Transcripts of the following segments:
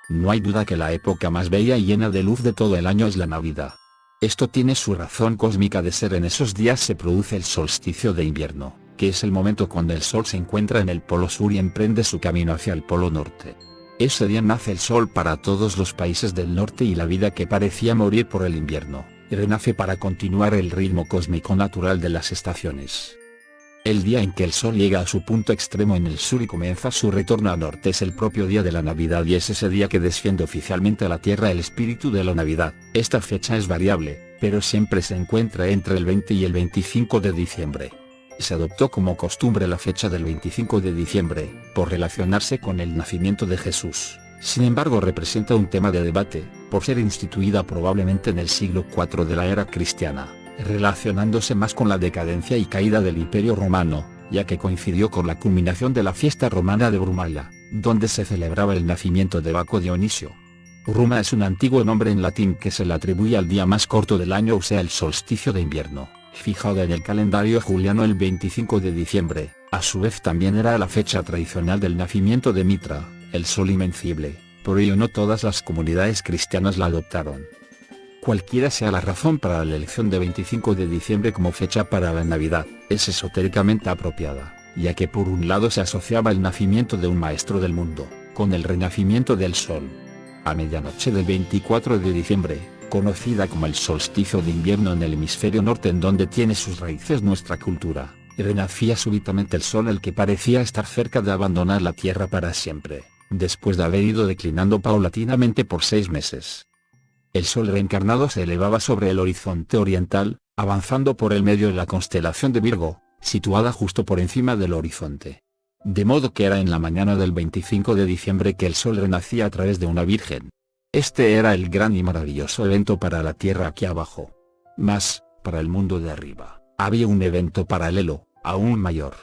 No hay duda que la época más bella y llena de luz de todo el año es la Navidad. Esto tiene su razón cósmica de ser. En esos días se produce el solsticio de invierno, que es el momento cuando el Sol se encuentra en el polo sur y emprende su camino hacia el polo norte. Ese día nace el Sol para todos los países del norte y la vida que parecía morir por el invierno, y renace para continuar el ritmo cósmico natural de las estaciones. El día en que el Sol llega a su punto extremo en el sur y comienza su retorno al norte es el propio día de la Navidad y es ese día que desciende oficialmente a la Tierra el espíritu de la Navidad. Esta fecha es variable, pero siempre se encuentra entre el 20 y el 25 de diciembre. Se adoptó como costumbre la fecha del 25 de diciembre, por relacionarse con el nacimiento de Jesús. Sin embargo, representa un tema de debate, por ser instituida probablemente en el siglo IV de la era cristiana, relacionándose más con la decadencia y caída del Imperio Romano, ya que coincidió con la culminación de la fiesta romana de Brumalia, donde se celebraba el nacimiento de Baco Dionisio. Bruma es un antiguo nombre en latín que se le atribuye al día más corto del año, o sea el solsticio de invierno, fijado en el calendario juliano el 25 de diciembre, a su vez también era la fecha tradicional del nacimiento de Mitra, el sol invencible, por ello no todas las comunidades cristianas la adoptaron. Cualquiera sea la razón para la elección de 25 de diciembre como fecha para la Navidad, es esotéricamente apropiada, ya que por un lado se asociaba el nacimiento de un maestro del mundo, con el renacimiento del sol. A medianoche del 24 de diciembre, conocida como el solsticio de invierno en el hemisferio norte en donde tiene sus raíces nuestra cultura, renacía súbitamente el sol, el que parecía estar cerca de abandonar la tierra para siempre, después de haber ido declinando paulatinamente por 6 meses. El sol reencarnado se elevaba sobre el horizonte oriental, avanzando por el medio de la constelación de Virgo, situada justo por encima del horizonte. De modo que era en la mañana del 25 de diciembre que el sol renacía a través de una virgen. Este era el gran y maravilloso evento para la tierra aquí abajo. Mas, para el mundo de arriba, había un evento paralelo, aún mayor.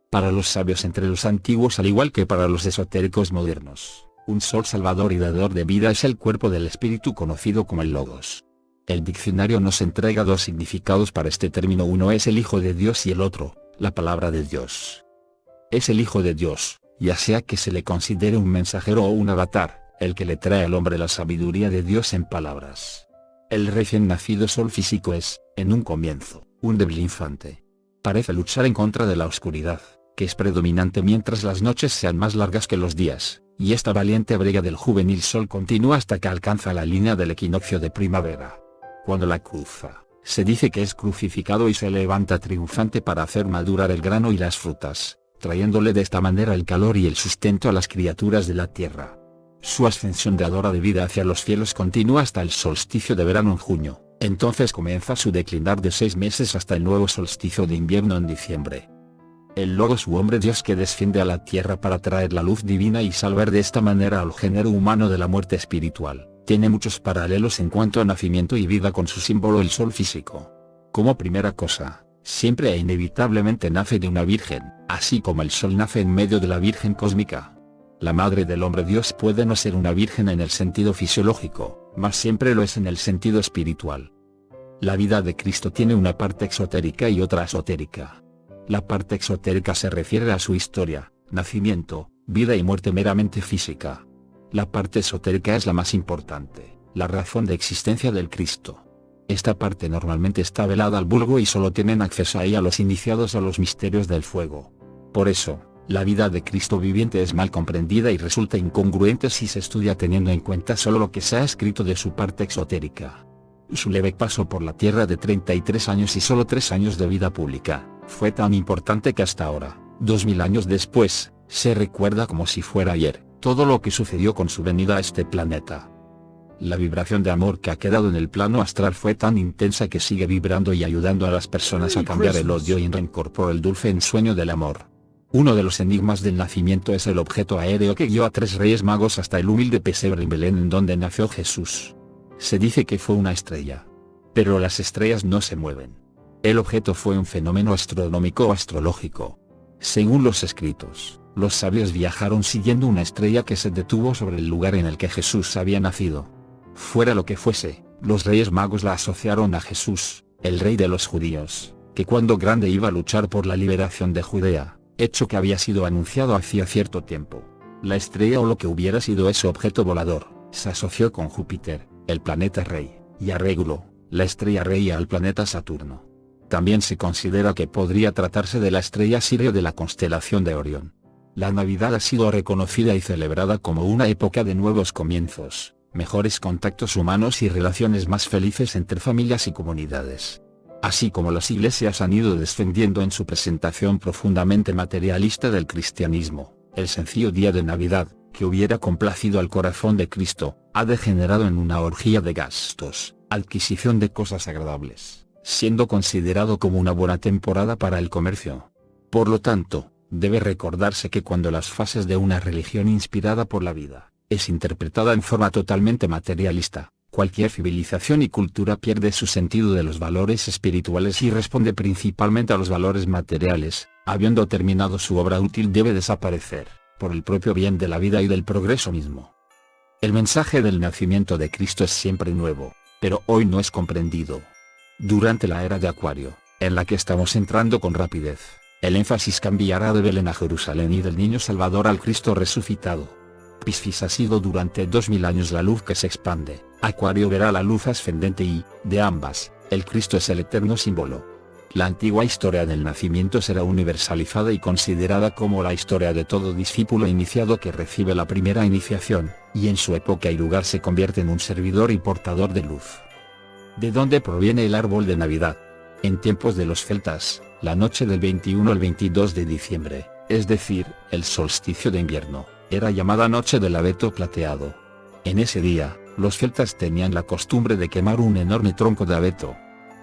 Para los sabios entre los antiguos al igual que para los esotéricos modernos, un sol salvador y dador de vida es el cuerpo del espíritu conocido como el Logos. El diccionario nos entrega 2 significados para este término: uno es el Hijo de Dios y el otro, la palabra de Dios. Es el Hijo de Dios, ya sea que se le considere un mensajero o un avatar, el que le trae al hombre la sabiduría de Dios en palabras. El recién nacido sol físico es, en un comienzo, un débil infante. Parece luchar en contra de la oscuridad, que es predominante mientras las noches sean más largas que los días, y esta valiente brega del juvenil sol continúa hasta que alcanza la línea del equinoccio de primavera. Cuando la cruza, se dice que es crucificado y se levanta triunfante para hacer madurar el grano y las frutas, trayéndole de esta manera el calor y el sustento a las criaturas de la tierra. Su ascensión dadora de vida hacia los cielos continúa hasta el solsticio de verano en junio, entonces comienza su declinar de 6 meses hasta el nuevo solsticio de invierno en diciembre. El Logos u hombre Dios que desciende a la tierra para traer la luz divina y salvar de esta manera al género humano de la muerte espiritual, tiene muchos paralelos en cuanto a nacimiento y vida con su símbolo el sol físico. Como primera cosa, siempre e inevitablemente nace de una virgen, así como el sol nace en medio de la virgen cósmica. La madre del hombre Dios puede no ser una virgen en el sentido fisiológico, mas siempre lo es en el sentido espiritual. La vida de Cristo tiene una parte exotérica y otra esotérica. La parte exotérica se refiere a su historia, nacimiento, vida y muerte meramente física. La parte esotérica es la más importante, la razón de existencia del Cristo. Esta parte normalmente está velada al vulgo y solo tienen acceso a ella los iniciados a los misterios del fuego. Por eso, la vida de Cristo viviente es mal comprendida y resulta incongruente si se estudia teniendo en cuenta solo lo que se ha escrito de su parte exotérica. Su leve paso por la tierra de 33 años y solo 3 años de vida pública, fue tan importante que hasta ahora, 2000 años después, se recuerda como si fuera ayer, todo lo que sucedió con su venida a este planeta. La vibración de amor que ha quedado en el plano astral fue tan intensa que sigue vibrando y ayudando a las personas a cambiar el odio y el rencor por el dulce ensueño del amor. Uno de los enigmas del nacimiento es el objeto aéreo que guió a 3 reyes magos hasta el humilde pesebre en Belén en donde nació Jesús. Se dice que fue una estrella. Pero las estrellas no se mueven. El objeto fue un fenómeno astronómico o astrológico. Según los escritos, los sabios viajaron siguiendo una estrella que se detuvo sobre el lugar en el que Jesús había nacido. Fuera lo que fuese, los reyes magos la asociaron a Jesús, el rey de los judíos, que cuando grande iba a luchar por la liberación de Judea, hecho que había sido anunciado hacía cierto tiempo. La estrella o lo que hubiera sido ese objeto volador, Se asoció con Júpiter, el planeta rey, y a Régulo, la estrella rey, y al planeta Saturno. También se considera que podría tratarse de la estrella Sirio de la constelación de Orión. La Navidad ha sido reconocida y celebrada como una época de nuevos comienzos, mejores contactos humanos y relaciones más felices entre familias y comunidades. Así como las iglesias han ido descendiendo en su presentación profundamente materialista del cristianismo, el sencillo día de Navidad, que hubiera complacido al corazón de Cristo, ha degenerado en una orgía de gastos, adquisición de cosas agradables, siendo considerado como una buena temporada para el comercio. Por lo tanto, debe recordarse que cuando las fases de una religión inspirada por la vida, es interpretada en forma totalmente materialista, cualquier civilización y cultura pierde su sentido de los valores espirituales y responde principalmente a los valores materiales. Habiendo terminado su obra útil, debe desaparecer, por el propio bien de la vida y del progreso mismo. El mensaje del nacimiento de Cristo es siempre nuevo, pero hoy no es comprendido. Durante la era de Acuario, en la que estamos entrando con rapidez, el énfasis cambiará de Belén a Jerusalén y del niño Salvador al Cristo resucitado. Piscis ha sido durante 2000 años la luz que se expande, Acuario verá la luz ascendente y, de ambas, el Cristo es el eterno símbolo. La antigua historia del nacimiento será universalizada y considerada como la historia de todo discípulo iniciado que recibe la primera iniciación, y en su época y lugar se convierte en un servidor y portador de luz. ¿De dónde proviene el árbol de Navidad? En tiempos de los celtas, la noche del 21 al 22 de diciembre, es decir, el solsticio de invierno, era llamada Noche del Abeto Plateado. En ese día, los celtas tenían la costumbre de quemar un enorme tronco de abeto.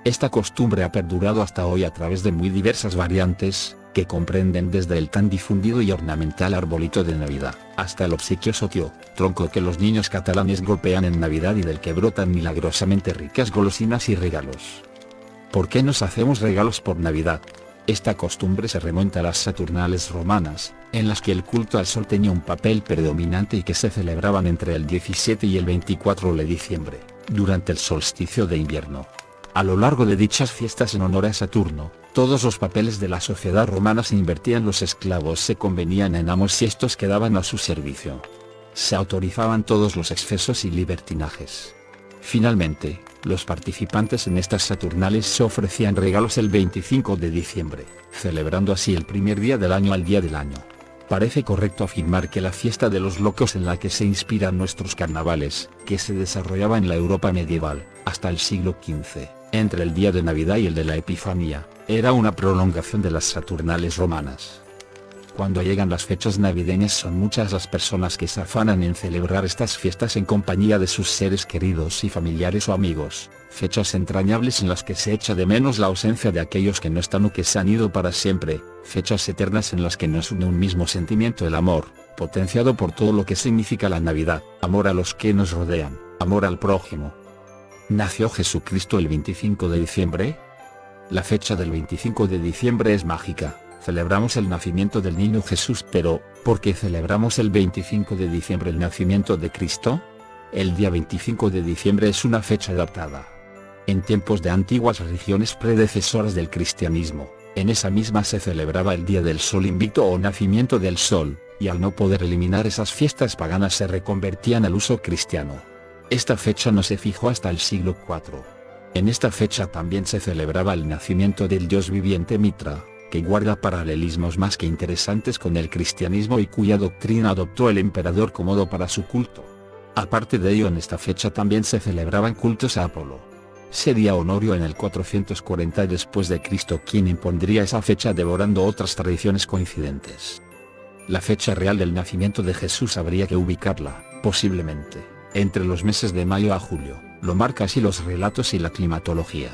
Esta costumbre ha perdurado hasta hoy a través de muy diversas variantes, que comprenden desde el tan difundido y ornamental arbolito de Navidad, hasta el obsequio sotio, tronco que los niños catalanes golpean en Navidad y del que brotan milagrosamente ricas golosinas y regalos. ¿Por qué nos hacemos regalos por Navidad? Esta costumbre se remonta a las Saturnales romanas, en las que el culto al sol tenía un papel predominante y que se celebraban entre el 17 y el 24 de diciembre, durante el solsticio de invierno. A lo largo de dichas fiestas en honor a Saturno, todos los papeles de la sociedad romana se invertían, los esclavos se convenían en amos y estos quedaban a su servicio. Se autorizaban todos los excesos y libertinajes. Finalmente, los participantes en estas Saturnales se ofrecían regalos el 25 de diciembre, celebrando así el primer día del año al día del año. Parece correcto afirmar que la fiesta de los locos en la que se inspiran nuestros carnavales, que se desarrollaba en la Europa medieval, hasta el siglo XV, entre el día de Navidad y el de la Epifanía, era una prolongación de las Saturnales romanas. Cuando llegan las fechas navideñas son muchas las personas que se afanan en celebrar estas fiestas en compañía de sus seres queridos y familiares o amigos, fechas entrañables en las que se echa de menos la ausencia de aquellos que no están o que se han ido para siempre, fechas eternas en las que nos une un mismo sentimiento, el amor, potenciado por todo lo que significa la Navidad, amor a los que nos rodean, amor al prójimo. ¿Nació Jesucristo el 25 de diciembre? La fecha del 25 de diciembre es mágica. Celebramos el nacimiento del niño Jesús, pero, ¿por qué celebramos el 25 de diciembre el nacimiento de Cristo? El día 25 de diciembre es una fecha adaptada. En tiempos de antiguas religiones predecesoras del cristianismo, en esa misma se celebraba el Día del Sol Invicto o Nacimiento del Sol, y al no poder eliminar esas fiestas paganas se reconvertían al uso cristiano. Esta fecha no se fijó hasta el siglo IV. En esta fecha también se celebraba el nacimiento del dios viviente Mitra, que guarda paralelismos más que interesantes con el cristianismo y cuya doctrina adoptó el emperador Cómodo para su culto. Aparte de ello, en esta fecha también se celebraban cultos a Apolo. Sería Honorio en el 440 después de Cristo quien impondría esa fecha devorando otras tradiciones coincidentes. La fecha real del nacimiento de Jesús habría que ubicarla, posiblemente, entre los meses de mayo a julio, lo marca así los relatos y la climatología.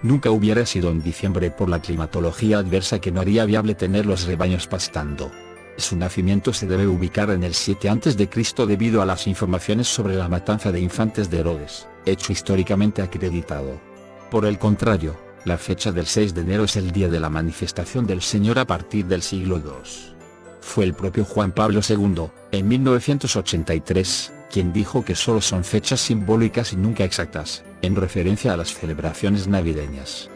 Nunca hubiera sido en diciembre por la climatología adversa que no haría viable tener los rebaños pastando. Su nacimiento se debe ubicar en el 7 a.C. debido a las informaciones sobre la matanza de infantes de Herodes, hecho históricamente acreditado. Por el contrario, la fecha del 6 de enero es el día de la manifestación del Señor a partir del siglo II. Fue el propio Juan Pablo II, en 1983, quien dijo que solo son fechas simbólicas y nunca exactas, en referencia a las celebraciones navideñas.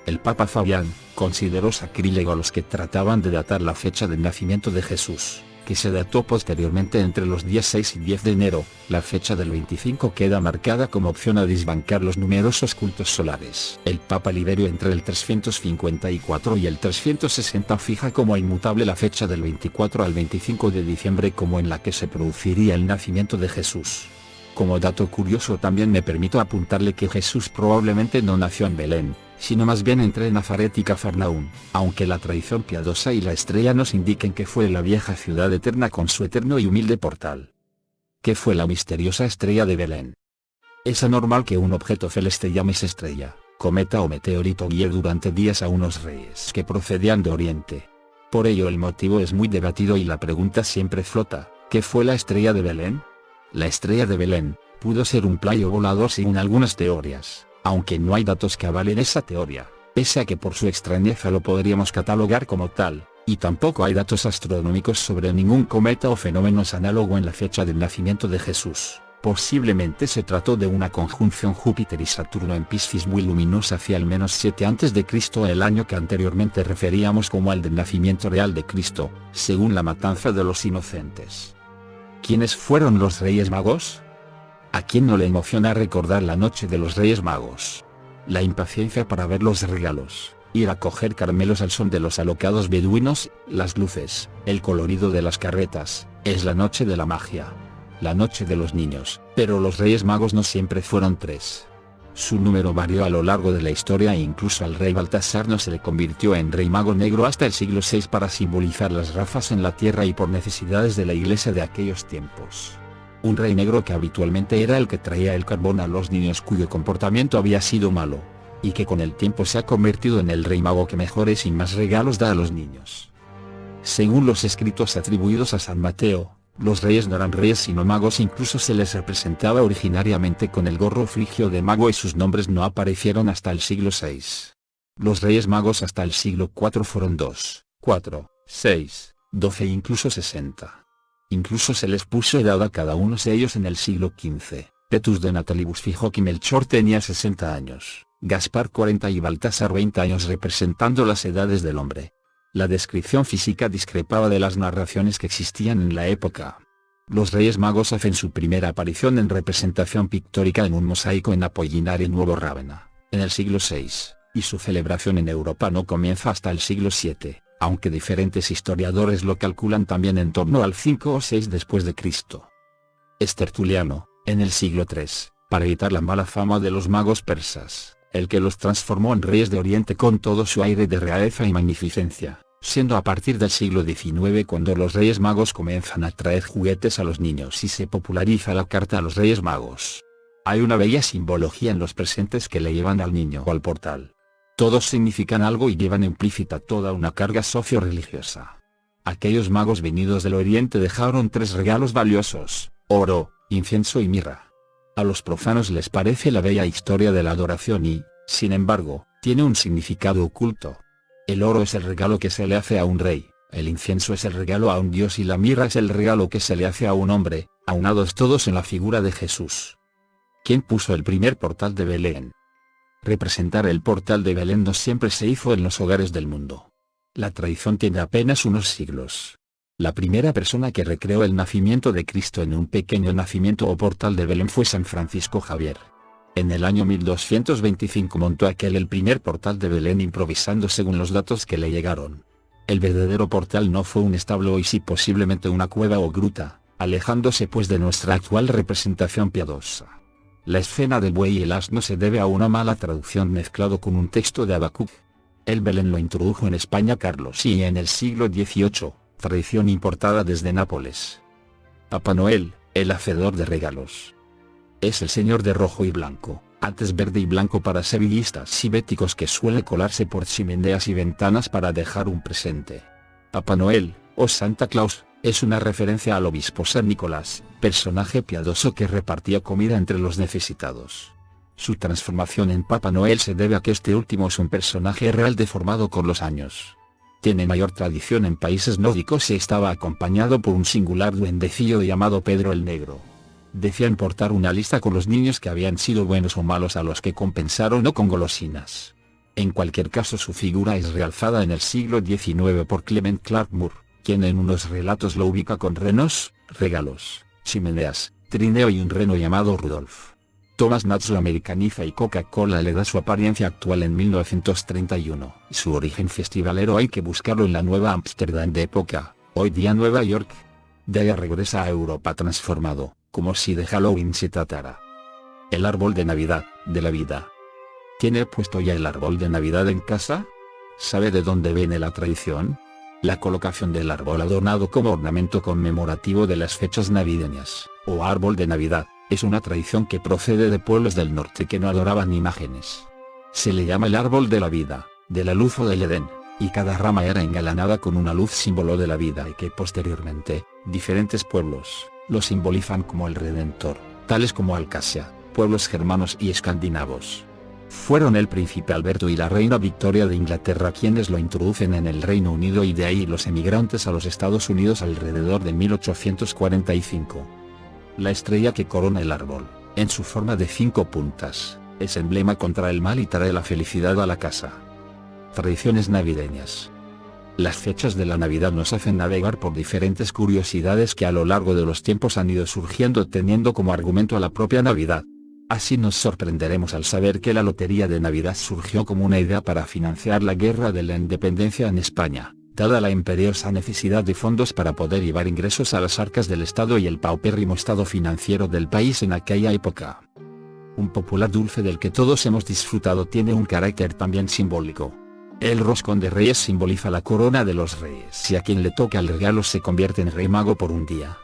El Papa Fabián consideró sacrílego a los que trataban de datar la fecha del nacimiento de Jesús, que se dató posteriormente entre los días 6 y 10 de enero. La fecha del 25 queda marcada como opción a desbancar los numerosos cultos solares. El Papa Liberio entre el 354 y el 360 fija como inmutable la fecha del 24 al 25 de diciembre como en la que se produciría el nacimiento de Jesús. Como dato curioso también me permito apuntarle que Jesús probablemente no nació en Belén, sino más bien entre Nazaret y Cafarnaún, aunque la tradición piadosa y la estrella nos indiquen que fue la vieja ciudad eterna con su eterno y humilde portal. ¿Qué fue la misteriosa estrella de Belén? Es anormal que un objeto celeste llámese estrella, cometa o meteorito guíe durante días a unos reyes que procedían de Oriente. Por ello el motivo es muy debatido y la pregunta siempre flota: ¿qué fue la estrella de Belén? La estrella de Belén pudo ser un playo volador según algunas teorías, aunque no hay datos que avalen esa teoría, pese a que por su extrañeza lo podríamos catalogar como tal, y tampoco hay datos astronómicos sobre ningún cometa o fenómeno análogo en la fecha del nacimiento de Jesús. Posiblemente se trató de una conjunción Júpiter y Saturno en Piscis muy luminosa hacia al menos 7 a.C., el año que anteriormente referíamos como el del nacimiento real de Cristo, según la matanza de los inocentes. ¿Quiénes fueron los Reyes Magos? ¿A quién no le emociona recordar la noche de los Reyes Magos? La impaciencia para ver los regalos, ir a coger caramelos al son de los alocados beduinos, las luces, el colorido de las carretas, es la noche de la magia. La noche de los niños, pero los Reyes Magos no siempre fueron 3. Su número varió a lo largo de la historia e incluso al rey Baltasar no se le convirtió en rey mago negro hasta el siglo VI para simbolizar las razas en la tierra y por necesidades de la iglesia de aquellos tiempos. Un rey negro que habitualmente era el que traía el carbón a los niños cuyo comportamiento había sido malo, y que con el tiempo se ha convertido en el rey mago que mejores y más regalos da a los niños. Según los escritos atribuidos a San Mateo, los reyes no eran reyes sino magos, incluso se les representaba originariamente con el gorro frigio de mago y sus nombres no aparecieron hasta el siglo VI. Los reyes magos hasta el siglo IV fueron 2, 4, 6, 12 e incluso 60. Incluso se les puso edad a cada uno de ellos en el siglo XV. Petrus de Natalibus fijó que Melchor tenía 60 años, Gaspar 40 y Baltasar 20 años representando las edades del hombre. La descripción física discrepaba de las narraciones que existían en la época. Los Reyes Magos hacen su primera aparición en representación pictórica en un mosaico en Apollinare Nuevo Rávena, en el siglo VI, y su celebración en Europa no comienza hasta el siglo VII, aunque diferentes historiadores lo calculan también en torno al 5 o 6 después de Cristo. Es Tertuliano, en el siglo III, para evitar la mala fama de los magos persas, el que los transformó en reyes de Oriente con todo su aire de realeza y magnificencia, siendo a partir del siglo XIX cuando los Reyes Magos comienzan a traer juguetes a los niños y se populariza la carta a los Reyes Magos. Hay una bella simbología en los presentes que le llevan al niño o al portal. Todos significan algo y llevan implícita toda una carga socio-religiosa. Aquellos magos venidos del Oriente dejaron 3 regalos valiosos: oro, incienso y mirra. A los profanos les parece la bella historia de la adoración y, sin embargo, tiene un significado oculto. El oro es el regalo que se le hace a un rey, el incienso es el regalo a un dios y la mirra es el regalo que se le hace a un hombre, aunados todos en la figura de Jesús. ¿Quién puso el primer portal de Belén? Representar el portal de Belén no siempre se hizo en los hogares del mundo. La tradición tiene apenas unos siglos. La primera persona que recreó el nacimiento de Cristo en un pequeño nacimiento o portal de Belén fue San Francisco Javier. En el año 1225 montó el primer portal de Belén improvisando según los datos que le llegaron. El verdadero portal no fue un establo y sí posiblemente una cueva o gruta, alejándose pues de nuestra actual representación piadosa. La escena del buey y el asno se debe a una mala traducción mezclado con un texto de Habacuc. El Belén lo introdujo en España Carlos I en el siglo XVIII, tradición importada desde Nápoles. Papá Noel, el hacedor de regalos. Es el señor de rojo y blanco, antes verde y blanco para sevillistas y béticos que suele colarse por chimeneas y ventanas para dejar un presente. Papá Noel, o Santa Claus, es una referencia al obispo San Nicolás, personaje piadoso que repartía comida entre los necesitados. Su transformación en Papá Noel se debe a que este último es un personaje real deformado con los años. Tiene mayor tradición en países nórdicos y estaba acompañado por un singular duendecillo llamado Pedro el Negro. Decían portar una lista con los niños que habían sido buenos o malos a los que compensaron o con golosinas. En cualquier caso su figura es realzada en el siglo XIX por Clement Clarke Moore, quien en unos relatos lo ubica con renos, regalos, chimeneas, trineo y un reno llamado Rudolf. Thomas Nast lo americaniza y Coca-Cola le da su apariencia actual en 1931. Su origen festivalero hay que buscarlo en la Nueva Ámsterdam de época, hoy día Nueva York. De allá regresa a Europa transformado, como si de Halloween se tratara. El árbol de Navidad, de la vida. ¿Tiene puesto ya el árbol de Navidad en casa? ¿Sabe de dónde viene la tradición? La colocación del árbol adornado como ornamento conmemorativo de las fechas navideñas, o árbol de Navidad, es una tradición que procede de pueblos del norte que no adoraban imágenes. Se le llama el árbol de la vida, de la luz o del Edén, y cada rama era engalanada con una luz símbolo de la vida y que posteriormente, diferentes pueblos, lo simbolizan como el Redentor, tales como Alcasia, pueblos germanos y escandinavos. Fueron el príncipe Alberto y la reina Victoria de Inglaterra quienes lo introducen en el Reino Unido y de ahí los emigrantes a los Estados Unidos alrededor de 1845. La estrella que corona el árbol, en su forma de 5 puntas, es emblema contra el mal y trae la felicidad a la casa. Tradiciones navideñas. Las fechas de la Navidad nos hacen navegar por diferentes curiosidades que a lo largo de los tiempos han ido surgiendo teniendo como argumento a la propia Navidad. Así nos sorprenderemos al saber que la Lotería de Navidad surgió como una idea para financiar la Guerra de la Independencia en España, dada la imperiosa necesidad de fondos para poder llevar ingresos a las arcas del Estado y el paupérrimo estado financiero del país en aquella época. Un popular dulce del que todos hemos disfrutado tiene un carácter también simbólico. El roscón de Reyes simboliza la corona de los reyes y a quien le toca el regalo se convierte en rey mago por un día.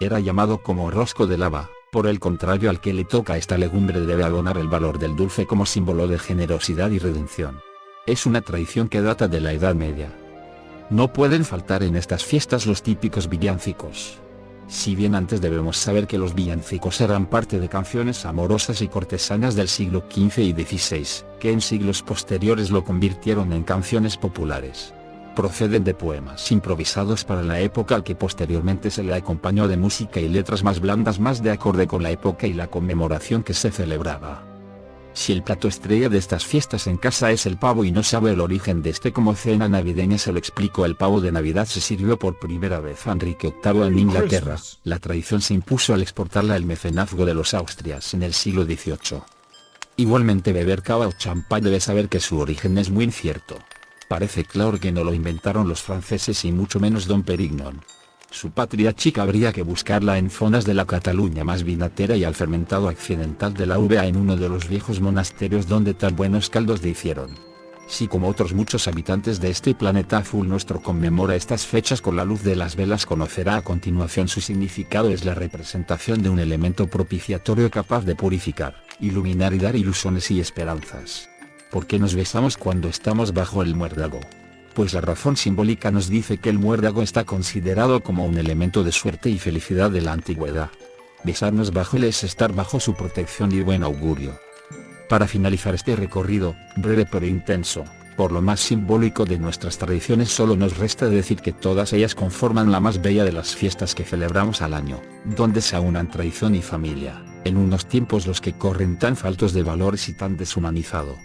Era llamado como rosco de lava, por el contrario al que le toca esta legumbre debe abonar el valor del dulce como símbolo de generosidad y redención. Es una tradición que data de la Edad Media. No pueden faltar en estas fiestas los típicos villancicos. Si bien antes debemos saber que los villancicos eran parte de canciones amorosas y cortesanas del siglo XV y XVI, que en siglos posteriores lo convirtieron en canciones populares. Proceden de poemas improvisados para la época al que posteriormente se le acompañó de música y letras más blandas más de acorde con la época y la conmemoración que se celebraba. Si el plato estrella de estas fiestas en casa es el pavo y no sabe el origen de este como cena navideña se lo explico. El pavo de Navidad se sirvió por primera vez a Enrique VIII en Inglaterra. La tradición se impuso al exportarla el mecenazgo de los Austrias en el siglo XVIII. Igualmente beber cava o champán debe saber que su origen es muy incierto. Parece claro que no lo inventaron los franceses y mucho menos Don Perignon. Su patria chica habría que buscarla en zonas de la Cataluña más vinatera y al fermentado accidental de la uva en uno de los viejos monasterios donde tan buenos caldos le hicieron. Si como otros muchos habitantes de este planeta azul nuestro conmemora estas fechas con la luz de las velas conocerá a continuación su significado es la representación de un elemento propiciatorio capaz de purificar, iluminar y dar ilusiones y esperanzas. ¿Por qué nos besamos cuando estamos bajo el muérdago? Pues la razón simbólica nos dice que el muérdago está considerado como un elemento de suerte y felicidad de la antigüedad. Besarnos bajo él es estar bajo su protección y buen augurio. Para finalizar este recorrido, breve pero intenso, por lo más simbólico de nuestras tradiciones solo nos resta decir que todas ellas conforman la más bella de las fiestas que celebramos al año, donde se aunan tradición y familia, en unos tiempos los que corren tan faltos de valores y tan deshumanizado.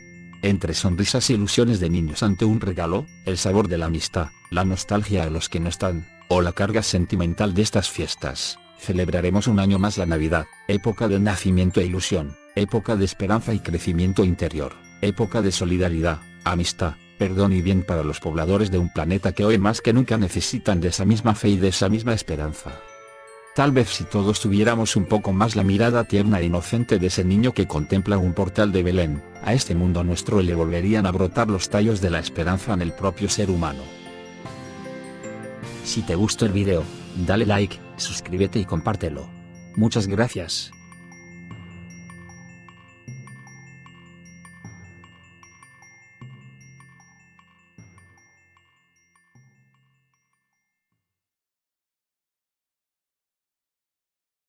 Entre sonrisas e ilusiones de niños ante un regalo, el sabor de la amistad, la nostalgia a los que no están, o la carga sentimental de estas fiestas, celebraremos un año más la Navidad, época de nacimiento e ilusión, época de esperanza y crecimiento interior, época de solidaridad, amistad, perdón y bien para los pobladores de un planeta que hoy más que nunca necesitan de esa misma fe y de esa misma esperanza. Tal vez si todos tuviéramos un poco más la mirada tierna e inocente de ese niño que contempla un portal de Belén, a este mundo nuestro le volverían a brotar los tallos de la esperanza en el propio ser humano. Si te gustó el video, dale like, suscríbete y compártelo. Muchas gracias.